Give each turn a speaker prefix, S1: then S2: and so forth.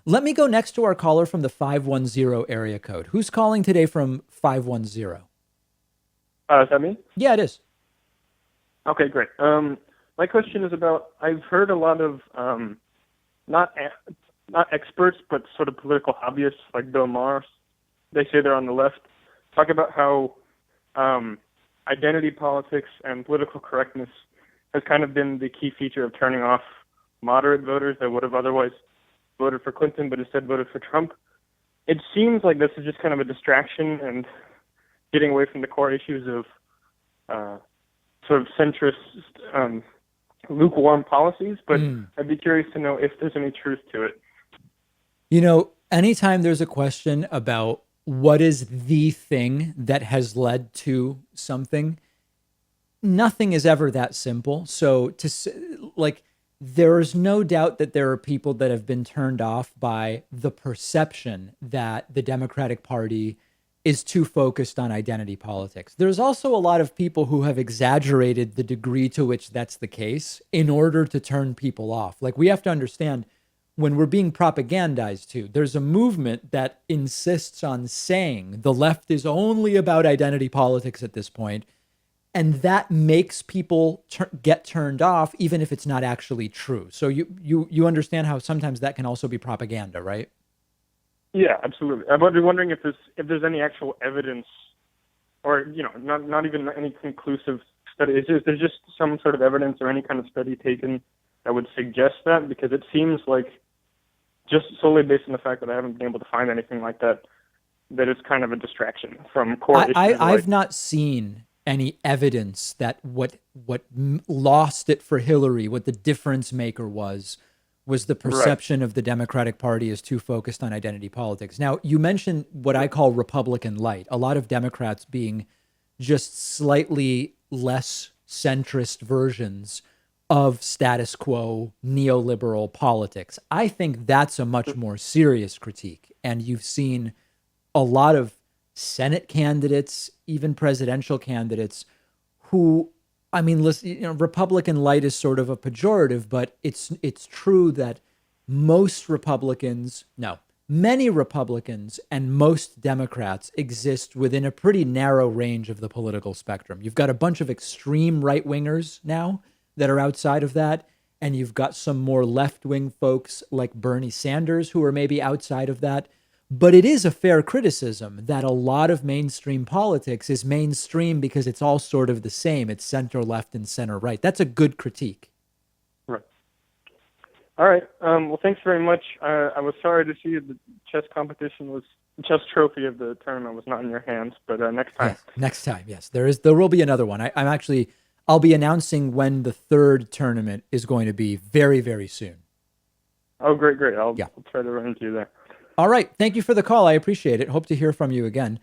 S1: Let me go next to our caller from the 510 area code. Who's calling today from 510?
S2: Is that me?
S1: Yeah, it is.
S2: Okay, great. My question is about, I've heard a lot of not not experts, but sort of political hobbyists like Bill Maher. They say they're on the left. Talk about how identity politics and political correctness has kind of been the key feature of turning off moderate voters that would have otherwise voted for Clinton, but instead voted for Trump. It seems like this is just kind of a distraction and getting away from the core issues of sort of centrist, lukewarm policies. But I'd be curious to know if there's any truth to it.
S1: You know, anytime there's a question about what is the thing that has led to something, nothing is ever that simple. So like, there is no doubt that there are people that have been turned off by the perception that the Democratic Party is too focused on identity politics. There's also a lot of people who have exaggerated the degree to which that's the case in order to turn people off. Like, we have to understand, when we're being propagandized to, there's a movement that insists on saying the left is only about identity politics at this point, and that makes people get turned off, even if it's not actually true. So you understand how sometimes that can also be propaganda, right?
S2: Yeah, absolutely. I was wondering if there's any actual evidence, or not even any conclusive study. There's just some sort of evidence or any kind of study taken that would suggest that, because it seems like, just solely based on the fact that I haven't been able to find anything like that, that it's kind of a distraction from core issues.
S1: I've not seen any evidence that what lost it for Hillary, what the difference maker was the perception of the Democratic Party as too focused on identity politics. Now, you mentioned what I call Republican light, a lot of Democrats being just slightly less centrist versions of status quo neoliberal politics. I think that's a much more serious critique. And you've seen a lot of Senate candidates, even presidential candidates, who, I mean, listen, Republican light is sort of a pejorative, but it's true that many Republicans and most Democrats exist within a pretty narrow range of the political spectrum. You've got a bunch of extreme right-wingers now that are outside of that, and you've got some more left-wing folks like Bernie Sanders who are maybe outside of that. But it is a fair criticism that a lot of mainstream politics is mainstream because it's all sort of the same. It's center left and center right. That's a good critique.
S2: Right. All right. Well, thanks very much. I was sorry to see the chess trophy of the tournament was not in your hands, but next time.
S1: Yes, next time, yes. There will be another one. I'll be announcing when the third tournament is going to be very, very soon.
S2: Oh, great. I'll try to run into you there.
S1: All right. Thank you for the call. I appreciate it. Hope to hear from you again.